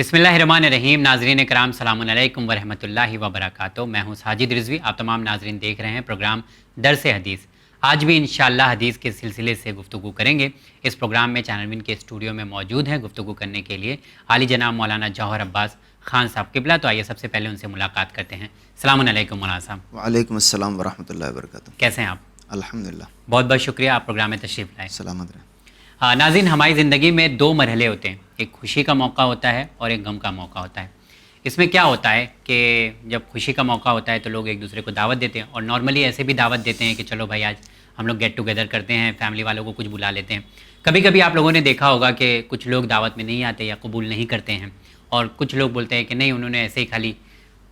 बिस्मिल्लाहिर्रहमानिर्रहीम। नाज़रीन कराम, सलामुन अलैकुम वरहमतुल्लाहि वबरकातुहू। मैं हूँ साजिद रिज़वी। आप तमाम नाज़रीन देख रहे हैं प्रोग्राम दरसे हदीस। आज भी इंशाअल्लाह हदीस के सिलसिले से गुफ्तगू करेंगे। इस प्रोग्राम में चैनल विन के स्टूडियो में मौजूद हैं गुफ्तगू करने के लिए आली जनाब मौलाना जौहर अब्बास खान साहब किबला। तो आइए सबसे पहले उनसे मुलाकात करते हैं। सलामुन अलैकुम मौलाना साहब। वालेकुम अस्सलाम वरहमतुल्लाहि वबरकातुहू। कैसे हैं आप? अल्हम्दुलिल्लाह। बहुत बहुत शुक्रिया, आप प्रोग्राम में तशरीफ़ लाए। सलामत रहे। नाज़रीन, हमारी ज़िंदगी में दो मरहले होते हैं, एक खुशी का मौका होता है और एक गम का मौका होता है। इसमें क्या होता है कि जब खुशी का मौका होता है तो लोग एक दूसरे को दावत देते हैं, और नॉर्मली ऐसे भी दावत देते हैं कि चलो भाई आज हम लोग गेट टुगेदर करते हैं, फैमिली वालों को कुछ बुला लेते हैं। कभी कभी आप लोगों ने देखा होगा कि कुछ लोग दावत में नहीं आते या कबूल नहीं करते हैं, और कुछ लोग बोलते हैं कि नहीं, उन्होंने ऐसे ही खाली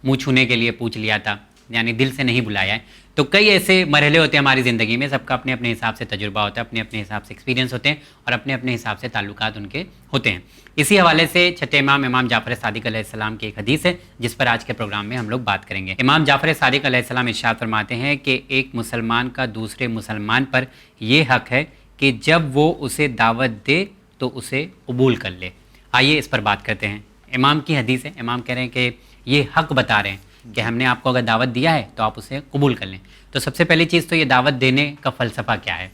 मुँह छूने के लिए पूछ लिया था, यानी दिल से नहीं बुलाया है। तो कई ऐसे मरहले होते हैं हमारी ज़िंदगी में, सबका अपने अपने हिसाब से तजुर्बा होता है, अपने अपने हिसाब से एक्सपीरियंस होते हैं, और अपने अपने हिसाब से ताल्लुकात उनके होते हैं। इसी हवाले से छठे इमाम जाफ़र सादिक अलैहिस्सलाम की एक हदीस है जिस पर आज के प्रोग्राम में हम लोग बात करेंगे। इमाम जाफ़र सादिक अलैहिस्सलाम इरशाद फरमाते हैं कि एक मुसलमान का दूसरे मुसलमान पर यह हक़ है कि जब वो उसे दावत दे तो उसे कबूल कर ले। आइए इस पर बात करते हैं। इमाम की हदीस है, इमाम कह रहे हैं कि ये हक़ बता रहे हैं कि हमने आपको अगर दावत दिया है तो आप उसे कबूल कर लें। तो सबसे पहली चीज़ तो ये दावत देने का फ़लसफ़ा क्या है?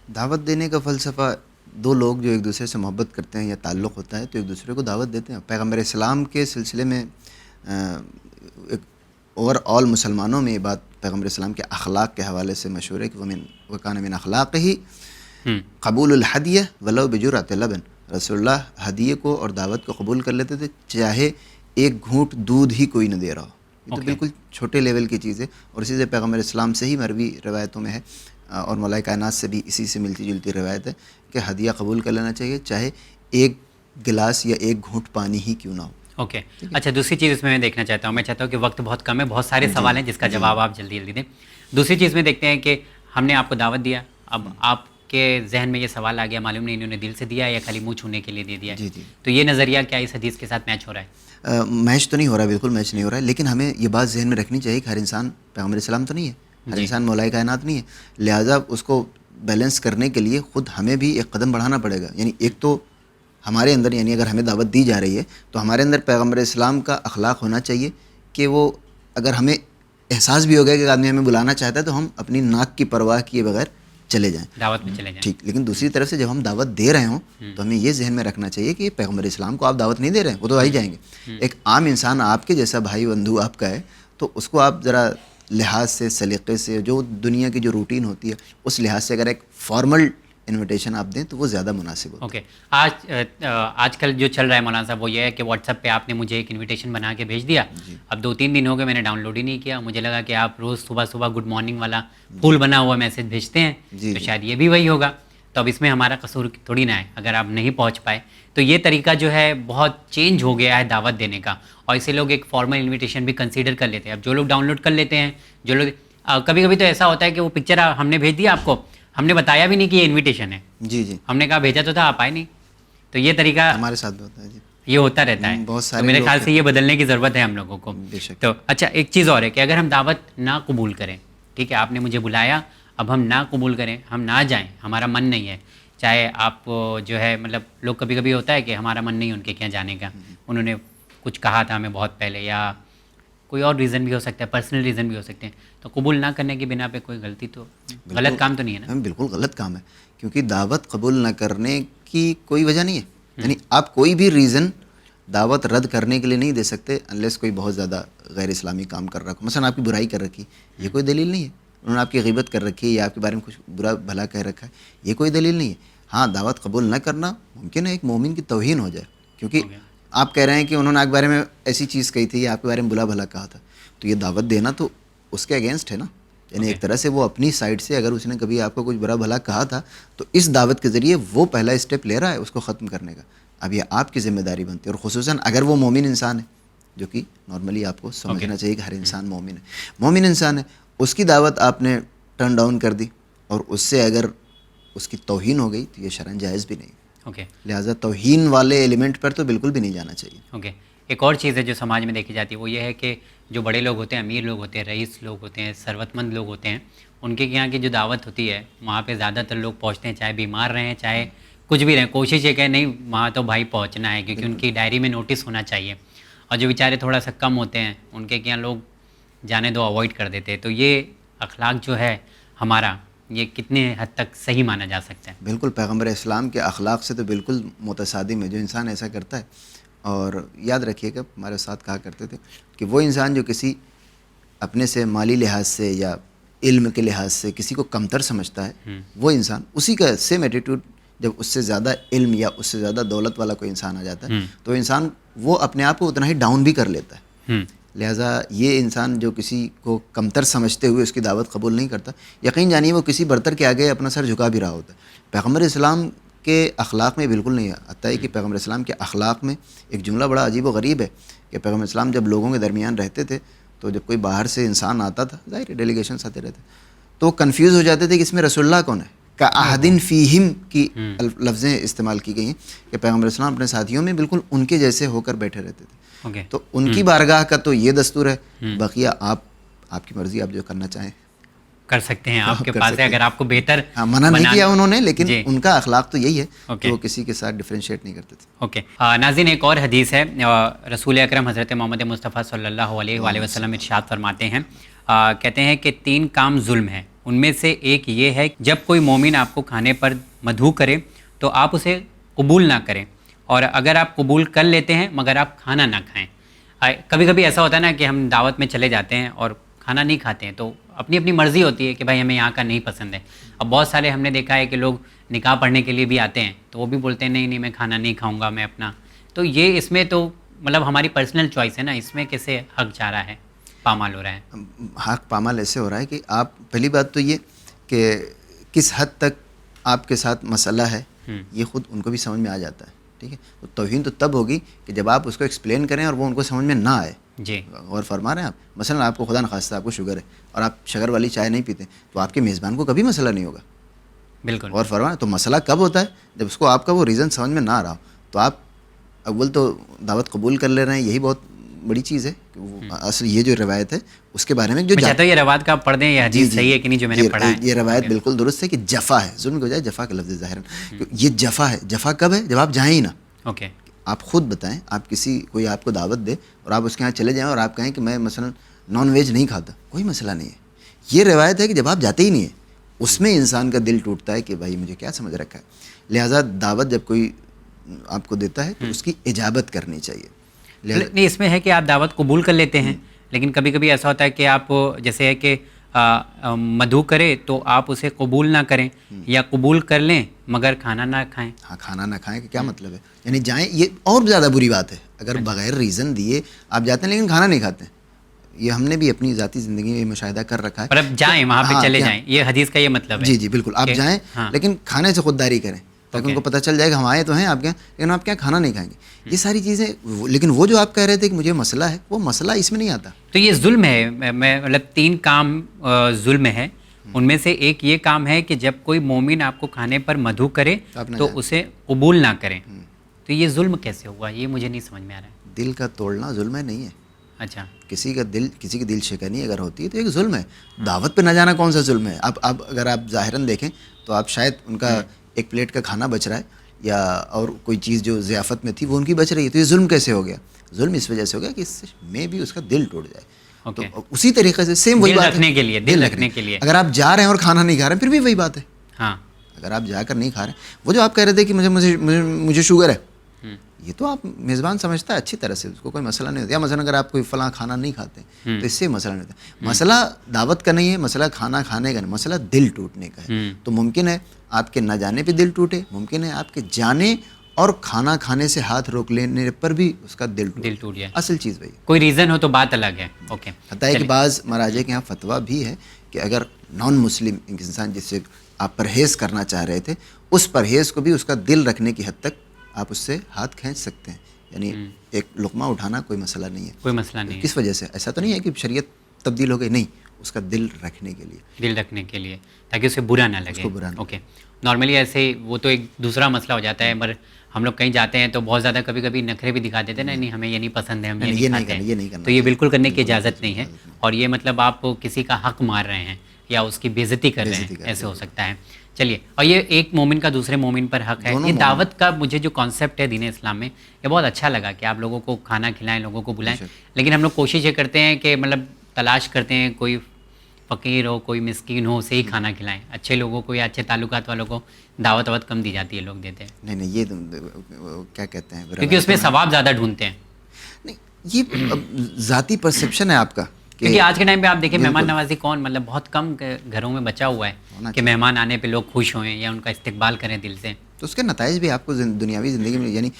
दावत देने का फ़लसफ़ा, दो लोग जो एक दूसरे से मोहब्बत करते हैं या ताल्लुक़ होता है तो एक दूसरे को दावत देते हैं। पैगम्बर इस्लाम के सिलसिले में एक ओवरऑल मुसलमानों में ये बात पैगम्बर इस्लाम के अखलाक के हवाले से मशहूर है कि वकान मिन अखलाक़िही क़बूलुल हदिया वलौ बिजुर्अति लबन। रसूलुल्लाह हदिये को और दावत को कबूल कर लेते थे, चाहे एक घूंट दूध ही कोई न दे रहा हो। ये तो बिल्कुल छोटे लेवल की चीज़ है, और इसी से पैगम्बर इस्लाम से ही मरवी रवायतों में है, और मौलाए कायनात से भी इसी से मिलती जुलती रवायत है कि हदिया कबूल कर लेना चाहिए, चाहे एक गिलास या एक घूंट पानी ही क्यों ना हो। ओके। अच्छा, दूसरी चीज़ इसमें मैं देखना चाहता हूँ, मैं चाहता हूँ कि वक्त बहुत कम है, बहुत सारे सवाल हैं जिसका जवाब आप जल्दी जल्दी दें। दूसरी चीज़ में देखते हैं कि हमने आपको दावत दिया, अब आपके जहन में ये सवाल आ गया, मालूम नहीं इन्होंने दिल से दिया है या खाली मुँह छूने के लिए दे दिया है। जी। तो ये नज़रिया क्या इस हदीस के साथ मैच हो रहा है? मैच तो नहीं हो रहा, बिल्कुल मैच नहीं हो रहा है, लेकिन हमें ये बात जहन में रखनी चाहिए कि हर इंसान पैगम्बर इस्लाम तो नहीं है, हर इंसान मौलाए कायनात नहीं है। लिहाजा उसको बैलेंस करने के लिए ख़ुद हमें भी एक कदम बढ़ाना पड़ेगा। यानी एक तो हमारे अंदर, यानी अगर हमें दावत दी जा रही है तो हमारे अंदर पैगम्बर इस्लाम का अखलाक होना चाहिए कि वो, अगर हमें एहसास भी हो गया कि आदमी हमें बुलाना चाहता है तो हम अपनी नाक की परवाह किए बगैर चले जाएं, दावत में चले जाएं। ठीक। लेकिन दूसरी तरफ से जब हम दावत दे रहे हों तो हमें ये जहन में रखना चाहिए कि पैगम्बर इस्लाम को आप दावत नहीं दे रहे हैं, वो तो आ ही जाएंगे। एक आम इंसान आपके जैसा भाई बंधु आपका है, तो उसको आप ज़रा लिहाज से, सलीक़े से, जो दुनिया की जो रूटीन होती है उस लिहाज से अगर एक फॉर्मल इन्विटेशन आप दें तो वो ज़्यादा मुनासिब होता है। ओके। आजकल जो चल रहा है मौलाना साहब वो ये है कि व्हाट्सएप पे आपने मुझे एक इनविटेशन बना के भेज दिया, अब 2-3 दिन हो गए मैंने डाउनलोड ही नहीं किया। मुझे लगा कि आप रोज़ सुबह सुबह गुड मॉर्निंग वाला फूल बना हुआ मैसेज भेजते हैं, तो शायद ये भी वही होगा। तो अब इसमें हमारा कसूर थोड़ी ना है अगर आप नहीं पहुँच पाए। तो ये तरीका जो है बहुत चेंज हो गया है दावत देने का, और इसे लोग एक फॉर्मल इन्विटेशन भी कंसीडर कर लेते हैं। अब जो लोग डाउनलोड कर लेते हैं, जो लोग कभी कभी तो ऐसा होता है कि वो पिक्चर हमने भेज दिया आपको, हमने बताया भी नहीं कि ये इनविटेशन है। जी। हमने कहा भेजा तो था, आप आए नहीं। तो ये तरीका हमारे साथ भी होता है जी, ये होता रहता है। बहुत सारे तो मेरे लोग ख्याल से ये बदलने की ज़रूरत है हम लोगों को। बेशक। तो अच्छा, एक चीज़ और है कि अगर हम दावत ना कबूल करें, ठीक है, आपने मुझे बुलाया, अब हम ना कबूल करें, हम ना जाएं, हमारा मन नहीं है, चाहे आप जो है मतलब लोग कभी कभी होता है कि हमारा मन नहीं उनके यहाँ जाने का, उन्होंने कुछ कहा था हमें बहुत पहले, या कोई और रीज़न भी हो सकता है, पर्सनल रीज़न भी हो सकते हैं। तो कबूल ना करने की बिना पे कोई गलती तो, गलत काम तो नहीं है ना? बिल्कुल गलत काम है, क्योंकि दावत कबूल ना करने की कोई वजह नहीं है। यानी आप कोई भी रीज़न दावत रद्द करने के लिए नहीं दे सकते अनलेस कोई बहुत ज़्यादा गैर इस्लामी काम कर रखा हो, मसलन आपकी बुराई कर रखी, ये कोई दलील नहीं है। उन्होंने आपकी ग़ीबत कर रखी है या आपके बारे में कुछ बुरा भला कह रखा है, ये कोई दलील नहीं है। हाँ, दावत कबूल ना करना मुमकिन है एक मोमिन की तौहीन हो जाए, क्योंकि आप कह रहे हैं कि उन्होंने आपके बारे में ऐसी चीज़ कही थी या आपके बारे में बुरा भला कहा था, तो ये दावत देना तो उसके अगेंस्ट है ना। यानी एक तरह से वो अपनी साइड से, अगर उसने कभी आपको कुछ बुरा भला कहा था तो इस दावत के ज़रिए वो पहला स्टेप ले रहा है उसको ख़त्म करने का। अब ये आपकी ज़िम्मेदारी बनती है, और ख़ुसूसन अगर वो मोमिन इंसान है, जो कि नॉर्मली आपको समझना चाहिए कि हर इंसान मोमिन है, मोमिन इंसान है, उसकी दावत आपने टर्न डाउन कर दी और उससे अगर उसकी तौहीन हो गई तो ये शरअन जायज़ भी नहीं। ओके। लिहाजा तौहीन वाले एलिमेंट पर तो बिल्कुल भी नहीं जाना चाहिए। ओके। एक और चीज़ है जो समाज में देखी जाती है, वो ये है कि जो बड़े लोग होते हैं, अमीर लोग होते हैं, रईस लोग होते हैं, सरवतमंद लोग होते हैं, उनके यहाँ की जो दावत होती है वहाँ पे ज़्यादातर लोग पहुँचते हैं, चाहे बीमार रहें, चाहे कुछ भी रहें, कोशिश ये करें नहीं वहाँ तो भाई पहुँचना है, क्योंकि उनकी डायरी में नोटिस होना चाहिए। और जो बेचारे थोड़ा सा कम होते हैं उनके क्या लोग जाने दो, अवॉइड कर देते हैं। तो ये अखलाक जो है हमारा, ये कितने हद तक सही माना जा सकता है? बिल्कुल, पैगम्बर इस्लाम के अखलाक से तो बिल्कुल मुतसादिम है जो इंसान ऐसा करता है। और याद रखिएगा, हमारे साथ कहा करते थे कि वो इंसान जो किसी अपने से माली लिहाज से या इल्म के लिहाज से किसी को कमतर समझता है, वो इंसान उसी का सेम एटीट्यूड जब उससे ज़्यादा इल्म या उससे ज़्यादा दौलत वाला कोई इंसान आ जाता है तो इंसान वो अपने आप को उतना ही डाउन भी कर लेता है। लिहाजा ये इंसान जो किसी को कमतर समझते हुए उसकी दावत कबूल नहीं करता, यकीन जानिए वो किसी बर्तर के आगे अपना सर झुका भी रहा होता है। पैगम्बर इस्लाम के अखलाक में बिल्कुल नहीं है। हत्ता है कि पैगम्बर इस्लाम के अखलाक में एक जुमला बड़ा अजीब व गरीब है कि पैगम्बर इस्लाम जब लोगों के दरमियान रहते थे तो जब कोई बाहर से इंसान आता था, ज़ाहिर डेलीगेशन आते रहते, तो कन्फ्यूज़ हो जाते थे कि इसमें रसूलुल्लाह कौन है। का अहदिन फ़ीहिम की लफ्ज़ें इस्तेमाल की गई हैं कि पैगम्बर इस्लाम अपने साथियों में बिल्कुल उनके जैसे होकर बैठे रहते थे। तो उनकी बारगाह का तो ये दस्तूर है, बकिया आपकी मर्ज़ी, आप जो करना चाहें कर सकते हैं, आपके पास है, अगर आपको बेहतर मना नहीं किया उन्होंने, लेकिन उनका अखलाक तो यही है कि वो किसी के साथ डिफरेंशिएट नहीं करते थे। ओके नाज़रीन, एक और हदीस है, रसूल अकरम हज़रत मोहम्मद मुस्तफ़ा सल्लल्लाहु अलैहि वसल्लम इरशाद फरमाते हैं, कहते हैं कि 3 काम जुल्म है, उनमें से एक ये है जब कोई मोमिन आपको खाने पर मधु करे तो आप उसे कबूल ना करें, और अगर आप कबूल कर लेते हैं मगर आप खाना ना खाएं। कभी कभी ऐसा होता है ना कि हम दावत में चले जाते हैं और खाना नहीं खाते हैं, तो अपनी अपनी मर्ज़ी होती है कि भाई हमें यहाँ का नहीं पसंद है। अब बहुत सारे हमने देखा है कि लोग निकाह पढ़ने के लिए भी आते हैं तो वो भी बोलते हैं नहीं नहीं मैं खाना नहीं खाऊंगा, मैं अपना। तो ये इसमें तो मतलब हमारी पर्सनल चॉइस है ना, इसमें कैसे हक जा रहा है, पामाल हो रहा है? हक पामाल ऐसे हो रहा है कि आप, पहली बात तो ये कि किस हद तक आपके साथ मसला है ये ख़ुद उनको भी समझ में आ जाता है, ठीक है। तो तौहीन तो तब होगी कि जब आप उसको एक्सप्लेन करें और वो उनको समझ में ना आए। जी, और फरमा रहे हैं आप, मसलन आपको खुदा न खास्ता आपको शुगर है और आप शक्कर वाली चाय नहीं पीते, तो आपके मेज़बान को कभी मसला नहीं होगा। बिल्कुल। और फरमा, तो मसला कब होता है जब उसको आपका वो रीज़न समझ में ना आ रहा हो। तो आप अव्वल तो दावत कबूल कर ले रहे हैं, यही बहुत बड़ी चीज़ है। असल ये जो रवायत है उसके बारे में जो चाहता ये रवायत का आप पढ़ दें, ये हदीस सही है कि नहीं जो मैंने पढ़ा है। ये रवायत बिल्कुल दुरुस्त है कि जफ़ा है, जुल्म की बजाय जफ़ा का लफ्ज़ ज़ाहिरन ये जफ़ा है। जफ़ा कब है? जब आप जाएँ ही ना। ओके, आप ख़ुद बताएं, आप कोई आपको दावत दे और आप उसके यहाँ चले जाएं और आप कहें कि मैं मसलन नॉन वेज नहीं खाता, कोई मसला नहीं है। ये रवायत है कि जब आप जाते ही नहीं है उसमें इंसान का दिल टूटता है कि भाई मुझे क्या समझ रखा है। लिहाजा दावत जब कोई आपको देता है तो उसकी इजाबत करनी चाहिए। नहीं, इसमें है कि आप दावत कबूल कर लेते हैं, लेकिन कभी कभी ऐसा होता है कि आप जैसे है कि मधु करे तो आप उसे कबूल ना करें, या कबूल कर लें मगर खाना ना खाएं। हाँ, खाना ना खाएं, क्या मतलब है? यानी जाएं, ये और ज़्यादा बुरी बात है। अगर बग़ैर रीज़न दिए आप जाते हैं लेकिन खाना नहीं खाते हैं, ये हमने भी अपनी ज़ाती ज़िंदगी में मुशाहिदा कर रखा है। पर अब जाएं वहाँ पे चले जाएं, ये हदीस का ये मतलब है। जी जी बिल्कुल, आप जाएं लेकिन खाने से खुददारी करें ताकि उनको पता चल जाएगा हम आए तो हैं आपके यहाँ, लेकिन आप क्या खाना नहीं खाएंगे। ये सारी चीज़ें, लेकिन वो जो आप कह रहे थे कि मुझे मसला है, वो मसला इसमें नहीं आता। तो ये जुल्म है, मैं मतलब 3 काम जुल्म है, उनमें से एक ये काम है कि जब कोई मोमिन आपको खाने पर मधु करे तो उसे कबूल ना करें। तो ये जुल्म कैसे हुआ, ये मुझे नहीं समझ में आ रहा है। दिल का तोड़ना जुल्म है नहीं है। अच्छा, किसी की दिल शिकनी अगर होती है तो एक जुल्म है। दावत पे ना जाना कौन सा जुल्म है? अब अगर आप ज़ाहिरन देखें तो आप शायद उनका एक प्लेट का खाना बच रहा है या और कोई चीज़ जो ज़ियाफ़त में थी वो उनकी बच रही है, तो ये जुल्म कैसे हो गया? जुल्म इस वजह से हो गया कि इससे में भी उसका दिल टूट जाए। तो उसी तरीके से सेम वही बात है, दिल रखने के लिए अगर आप जा रहे हैं और खाना नहीं खा रहे हैं फिर भी वही बात है। हाँ, अगर आप जाकर नहीं खा रहे हैं, वो जो आप कह रहे थे कि मुझे शुगर है, ये तो आप मेज़बान समझता है अच्छी तरह से, उसको कोई मसला नहीं होता। या मसलन अगर आप कोई फ़लाँ खाना नहीं खाते तो इससे मसला नहीं होता। मसला दावत का नहीं है, मसला खाना खाने का नहीं, मसला दिल टूटने का है। तो मुमकिन है आपके न जाने पे दिल टूटे, मुमकिन है आपके जाने और खाना खाने से हाथ रोक लेने पर भी उसका दिल टूट जाए। असल चीज़ वही, कोई रीज़न हो तो बात अलग है। ओके, पता है कि बाज़ महाराजे के यहाँ फतवा भी है कि अगर नॉन मुस्लिम इंसान जिससे आप परहेज़ करना चाह रहे थे, उस परहेज़ को भी उसका दिल रखने की हद तक आप उससे हाथ खींच सकते हैं। यानी एक लुक़मा उठाना कोई मसला नहीं है, कोई मसला नहीं है। किस वजह से? ऐसा तो नहीं है कि शरीयत तब्दील हो गई, नहीं, उसका दिल रखने के लिए, ताकि उसे बुरा ना लगे। ओके, नॉर्मली ऐसे वो तो एक दूसरा मसला हो जाता है, मगर हम लोग कहीं जाते हैं तो बहुत ज़्यादा कभी कभी नखरे भी दिखा देते हैं ना, नहीं हमें ये नहीं पसंद है, हम ये नहीं खाते हैं, तो ये बिल्कुल करने की इजाज़त नहीं है। और ये मतलब आप किसी का हक मार रहे हैं या उसकी बेइज्जती कर रहे हैं, ऐसे हो सकता है। چلیے، اور یہ ایک مومن کا دوسرے مومن پر حق ہے، یہ دعوت کا مجھے جو کانسیپٹ ہے دین اسلام میں یہ بہت اچھا لگا کہ آپ لوگوں کو کھانا کھلائیں، لوگوں کو بلائیں. لیکن ہم لوگ کوشش یہ کرتے ہیں کہ مطلب تلاش کرتے ہیں کوئی فقیر ہو، کوئی مسکین ہو، اسے ہی کھانا کھلائیں. اچھے لوگوں کو یا اچھے تعلقات والوں کو دعوت وعوت کم دی جاتی ہے، لوگ دیتے ہیں. نہیں یہ کیا کہتے ہیں، کیونکہ اس میں ثواب زیادہ ڈھونڈتے ہیں. نہیں یہ ذاتی پرسیپشن ہے آپ کا. کیونکہ آج کے ٹائم پہ آپ دیکھیں مہمان نوازی کون، مطلب بہت کم گھروں میں بچا ہوا ہے کہ مہمان آنے پہ لوگ خوش ہوئیں یا ان کا استقبال کریں دل سے. تو اس کے نتائج بھی آپ کو دنیاوی زندگی میں، یعنی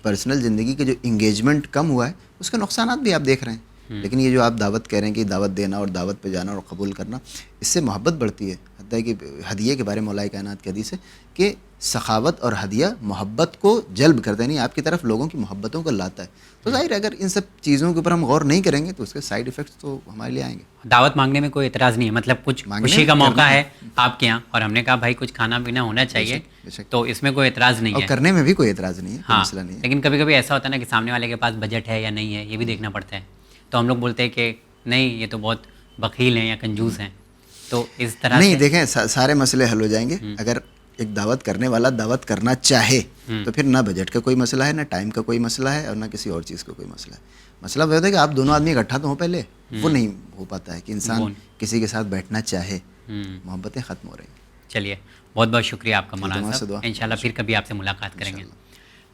پرسنل زندگی کے جو انگیجمنٹ کم ہوا ہے اس کے نقصانات بھی آپ دیکھ رہے ہیں. لیکن یہ جو آپ دعوت کہہ رہے ہیں کہ دعوت دینا اور دعوت پہ جانا اور قبول کرنا، اس سے محبت بڑھتی ہے. حتیٰ کہ ہدیے کے بارے میں مولا کائنات کی حدیث ہے کہ سخاوت اور ہدیہ محبت کو جلب کرتا ہے، یعنی آپ کی طرف لوگوں کی محبتوں کو لاتا ہے. تو ظاہر ہے اگر ان سب چیزوں کے اوپر ہم غور نہیں کریں گے تو اس کے سائیڈ ایفیکٹس تو ہمارے لیے آئیں گے. دعوت مانگنے میں کوئی اعتراض نہیں ہے، مطلب کچھ خوشی کا موقع ہے آپ کے یہاں اور ہم نے کہا بھائی کچھ کھانا پینا ہونا چاہیے، تو اس میں کوئی اعتراض نہیں ہے. اور کرنے میں بھی کوئی اعتراض نہیں ہے، ہاں، مسئلہ نہیں ہے. لیکن کبھی کبھی ایسا ہوتا ہے نا کہ سامنے والے کے پاس بجٹ ہے یا نہیں ہے، یہ بھی دیکھنا پڑتا ہے. تو ہم لوگ بولتے ہیں کہ نہیں یہ تو بہت بخیل ہیں یا کنجوس ہیں. تو اس طرح نہیں دیکھیں سارے مسئلے حل ہو جائیں گے اگر ایک دعوت کرنے والا دعوت کرنا چاہے تو پھر نہ بجٹ کا کوئی مسئلہ ہے، نہ ٹائم کا کوئی مسئلہ ہے، اور نہ کسی اور چیز کا کوئی مسئلہ ہے. مسئلہ وہ ہوتا ہے کہ آپ دونوں آدمی اکٹھا تو ہوں پہلے، وہ نہیں ہو پاتا ہے کہ انسان کسی کے ساتھ بیٹھنا چاہے، محبتیں ختم ہو رہی ہیں. چلیے بہت بہت شکریہ آپ کا مولانا صاحب، انشاءاللہ پھر کبھی آپ سے ملاقات کریں گے.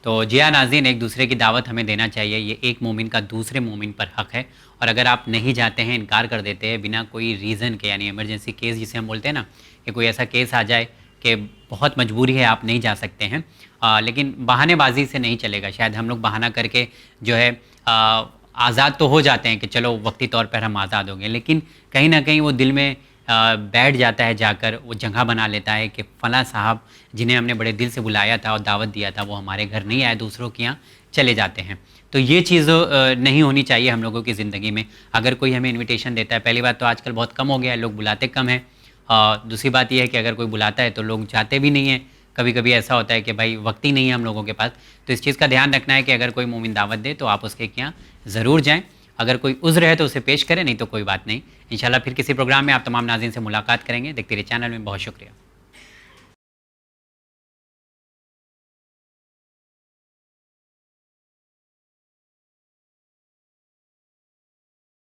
تو جی ہاں ناظرین، ایک دوسرے کی دعوت ہمیں دینا چاہیے، یہ ایک مومن کا دوسرے مومن پر حق ہے. اور اگر آپ نہیں جاتے ہیں، انکار کر دیتے ہیں بنا کوئی ریزن کے، یعنی ایمرجنسی کیس جسے ہم بولتے ہیں نا، کہ کوئی ایسا کیس آ جائے کہ بہت مجبوری ہے آپ نہیں جا سکتے ہیں، لیکن بہانے بازی سے نہیں چلے گا. شاید ہم لوگ بہانہ کر کے جو ہے آزاد تو ہو جاتے ہیں کہ چلو وقتی طور پر ہم آزاد ہو گئے، لیکن کہیں نہ کہیں وہ دل میں بیٹھ جاتا ہے، جا کر وہ جگہ بنا لیتا ہے کہ فلاں صاحب جنہیں ہم نے بڑے دل سے بلایا تھا اور دعوت دیا تھا وہ ہمارے گھر نہیں آئے، دوسروں کے یہاں چلے جاتے ہیں. تو یہ چیز نہیں ہونی چاہیے ہم لوگوں کی زندگی میں. اگر کوئی ہمیں انویٹیشن دیتا ہے، پہلی بات تو آج کل بہت کم ہو گیا ہے، لوگ بلاتے کم ہیں. دوسری بات یہ ہے کہ اگر کوئی بلاتا ہے تو لوگ جاتے بھی نہیں ہیں. کبھی کبھی ایسا ہوتا ہے کہ بھائی وقت ہی نہیں ہے ہم لوگوں کے پاس. تو اس چیز کا دھیان رکھنا ہے کہ اگر کوئی مومن دعوت دے تو آپ اس کے یہاں ضرور جائیں. اگر کوئی عذر ہے تو اسے پیش کریں، نہیں تو کوئی بات نہیں. انشاءاللہ پھر کسی پروگرام میں آپ تمام ناظرین سے ملاقات کریں گے. دیکھتے رہیے چینل میں. بہت شکریہ.